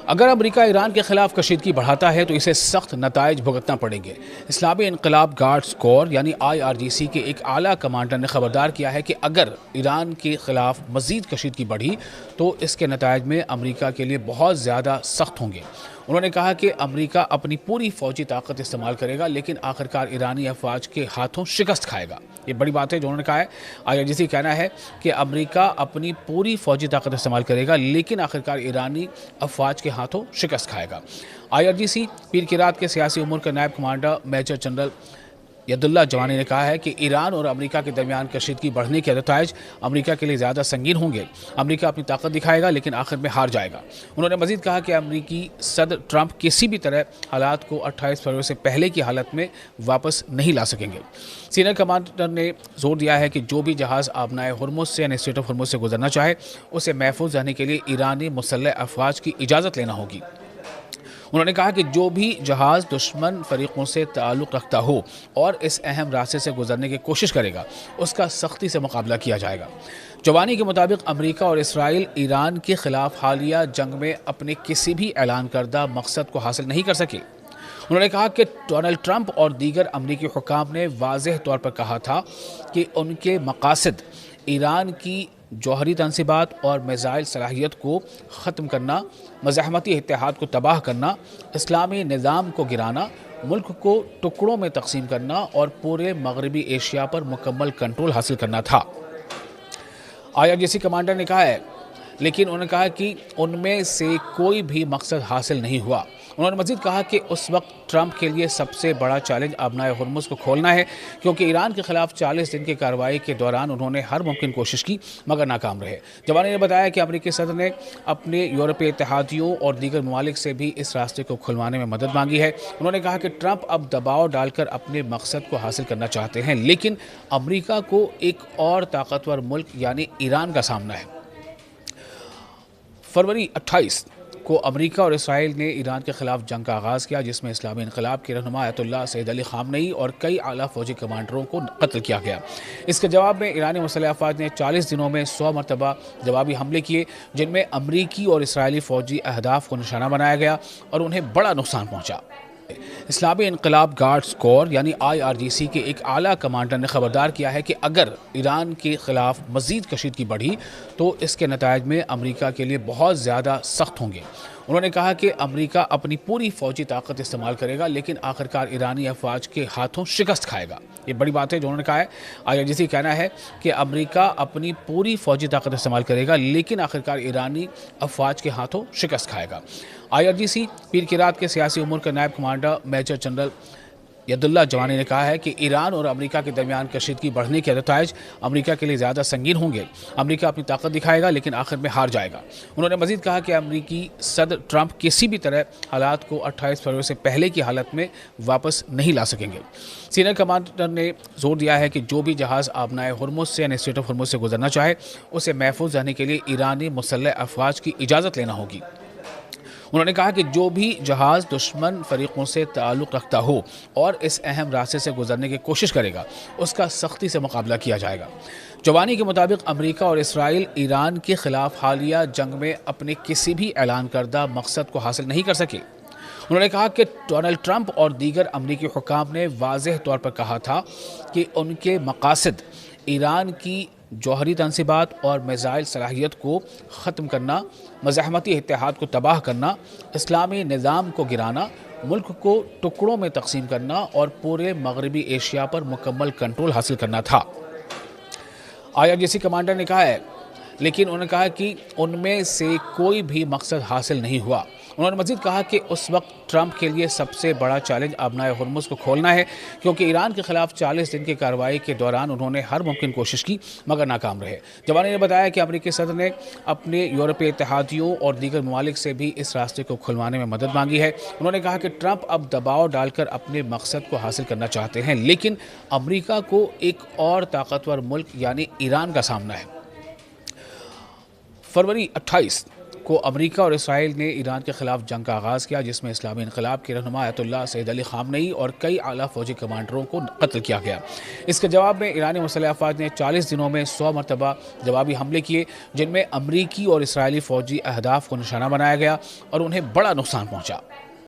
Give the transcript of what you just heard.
اگر امریکہ ایران کے خلاف کشیدگی بڑھاتا ہے تو اسے سخت نتائج بھگتنا پڑیں گے۔ اسلامی انقلاب گارڈز کور یعنی IRGC کے ایک اعلیٰ کمانڈر نے خبردار کیا ہے کہ اگر ایران کے خلاف مزید کشیدگی بڑھی تو اس کے نتائج میں امریکہ کے لیے بہت زیادہ سخت ہوں گے۔ انہوں نے کہا کہ امریکہ اپنی پوری فوجی طاقت استعمال کرے گا لیکن آخرکار ایرانی افواج کے ہاتھوں شکست کھائے گا۔ یہ بڑی بات ہے جو انہوں نے کہا ہے۔ IRGC کہنا ہے کہ امریکہ اپنی پوری فوجی طاقت استعمال کرے گا لیکن آخرکار ایرانی افواج کے ہاتھوں شکست کھائے گا۔ IRGC پیر کی رات کے سیاسی امور کے نائب کمانڈر میجر جنرل یداللہ جوانی نے کہا ہے کہ ایران اور امریکہ کے درمیان کشیدگی بڑھنے کے نتائج امریکہ کے لیے زیادہ سنگین ہوں گے۔ امریکہ اپنی طاقت دکھائے گا لیکن آخر میں ہار جائے گا۔ انہوں نے مزید کہا کہ امریکی صدر ٹرمپ کسی بھی طرح حالات کو 28 فروری سے پہلے کی حالت میں واپس نہیں لا سکیں گے۔ سینئر کمانڈر نے زور دیا ہے کہ جو بھی جہاز آبنائے ہرمز سے یعنی اسٹریٹ آف ہرمز سے گزرنا چاہے اسے محفوظ رہنے کے لیے ایرانی مسلح افواج کی اجازت لینا ہوگی۔ انہوں نے کہا کہ جو بھی جہاز دشمن فریقوں سے تعلق رکھتا ہو اور اس اہم راستے سے گزرنے کی کوشش کرے گا اس کا سختی سے مقابلہ کیا جائے گا۔ جوانی کے مطابق امریکہ اور اسرائیل ایران کے خلاف حالیہ جنگ میں اپنے کسی بھی اعلان کردہ مقصد کو حاصل نہیں کر سکے۔ انہوں نے کہا کہ ڈونلڈ ٹرمپ اور دیگر امریکی حکام نے واضح طور پر کہا تھا کہ ان کے مقاصد ایران کی جوہری تنصیبات اور میزائل صلاحیت کو ختم کرنا، مزاحمتی اتحاد کو تباہ کرنا، اسلامی نظام کو گرانا، ملک کو ٹکڑوں میں تقسیم کرنا اور پورے مغربی ایشیا پر مکمل کنٹرول حاصل کرنا تھا۔ IRGC کمانڈر نے کہا ہے لیکن انہوں نے کہا کہ ان میں سے کوئی بھی مقصد حاصل نہیں ہوا۔ انہوں نے مزید کہا کہ اس وقت ٹرمپ کے لیے سب سے بڑا چیلنج آبنائے ہرمز کو کھولنا ہے کیونکہ ایران کے خلاف 40 دن کی کارروائی کے دوران انہوں نے ہر ممکن کوشش کی مگر ناکام رہے۔ جوانی نے بتایا کہ امریکی صدر نے اپنے یورپی اتحادیوں اور دیگر ممالک سے بھی اس راستے کو کھلوانے میں مدد مانگی ہے۔ انہوں نے کہا کہ ٹرمپ اب دباؤ ڈال کر اپنے مقصد کو حاصل کرنا چاہتے ہیں لیکن امریکہ کو ایک اور طاقتور ملک یعنی ایران کا سامنا ہے۔ فروری 28 کو امریکہ اور اسرائیل نے ایران کے خلاف جنگ کا آغاز کیا جس میں اسلامی انقلاب کے رہنما آیت اللہ سید علی خامنئی اور کئی اعلیٰ فوجی کمانڈروں کو قتل کیا گیا۔ اس کے جواب میں ایرانی مسلح افواج نے 40 دنوں میں 100 مرتبہ جوابی حملے کیے جن میں امریکی اور اسرائیلی فوجی اہداف کو نشانہ بنایا گیا اور انہیں بڑا نقصان پہنچا۔ اسلامی انقلاب گارڈز کور یعنی IRGC کے ایک اعلیٰ کمانڈر نے خبردار کیا ہے کہ اگر ایران کے خلاف مزید کشیدگی بڑھی تو اس کے نتائج میں امریکہ کے لیے بہت زیادہ سخت ہوں گے۔ انہوں نے کہا کہ امریکہ اپنی پوری فوجی طاقت استعمال کرے گا لیکن آخرکار ایرانی افواج کے ہاتھوں شکست کھائے گا۔ یہ بڑی بات ہے جو انہوں نے کہا ہے۔ IRGC کہنا ہے کہ امریکہ اپنی پوری فوجی طاقت استعمال کرے گا لیکن آخرکار ایرانی افواج کے ہاتھوں شکست کھائے گا۔ IRGC پیر کی رات کے سیاسی امور کے نائب کمانڈر میجر جنرل یداللہ جوانی نے کہا ہے کہ ایران اور امریکہ کے درمیان کشیدگی بڑھنے کے نتائج امریکہ کے لیے زیادہ سنگین ہوں گے۔ امریکہ اپنی طاقت دکھائے گا لیکن آخر میں ہار جائے گا۔ انہوں نے مزید کہا کہ امریکی صدر ٹرمپ کسی بھی طرح حالات کو 28 فروری سے پہلے کی حالت میں واپس نہیں لا سکیں گے۔ سینئر کمانڈر نے زور دیا ہے کہ جو بھی جہاز آبنائے ہرمز سے یعنی اسٹریٹ آف ہرمز سے گزرنا چاہے اسے محفوظ رہنے کے لیے ایرانی مسلح افواج کی اجازت لینا ہوگی۔ انہوں نے کہا کہ جو بھی جہاز دشمن فریقوں سے تعلق رکھتا ہو اور اس اہم راستے سے گزرنے کی کوشش کرے گا اس کا سختی سے مقابلہ کیا جائے گا۔ جوانی کے مطابق امریکہ اور اسرائیل ایران کے خلاف حالیہ جنگ میں اپنے کسی بھی اعلان کردہ مقصد کو حاصل نہیں کر سکے۔ انہوں نے کہا کہ ڈونلڈ ٹرمپ اور دیگر امریکی حکام نے واضح طور پر کہا تھا کہ ان کے مقاصد ایران کی جوہری تنصیبات اور میزائل صلاحیت کو ختم کرنا، مزاحمتی اتحاد کو تباہ کرنا، اسلامی نظام کو گرانا، ملک کو ٹکڑوں میں تقسیم کرنا اور پورے مغربی ایشیا پر مکمل کنٹرول حاصل کرنا تھا۔ IRGC کمانڈر نے کہا ہے لیکن انہوں نے کہا کہ ان میں سے کوئی بھی مقصد حاصل نہیں ہوا۔ انہوں نے مزید کہا کہ اس وقت ٹرمپ کے لیے سب سے بڑا چیلنج آبنائے ہرمز کو کھولنا ہے کیونکہ ایران کے خلاف 40 دن کی کارروائی کے دوران انہوں نے ہر ممکن کوشش کی مگر ناکام رہے۔ جوانی نے بتایا کہ امریکی صدر نے اپنے یورپی اتحادیوں اور دیگر ممالک سے بھی اس راستے کو کھلوانے میں مدد مانگی ہے۔ انہوں نے کہا کہ ٹرمپ اب دباؤ ڈال کر اپنے مقصد کو حاصل کرنا چاہتے ہیں لیکن امریکہ کو ایک اور طاقتور ملک یعنی ایران کا سامنا ہے۔ فروری 28 کو امریکہ اور اسرائیل نے ایران کے خلاف جنگ کا آغاز کیا، جس میں اسلامی انقلاب کے رہنما آیت اللہ سید علی خامنئی اور کئی اعلیٰ فوجی کمانڈروں کو قتل کیا گیا۔ اس کے جواب میں ایرانی مسلح افواج نے 40 دنوں میں 100 مرتبہ جوابی حملے کیے، جن میں امریکی اور اسرائیلی فوجی اہداف کو نشانہ بنایا گیا اور انہیں بڑا نقصان پہنچا۔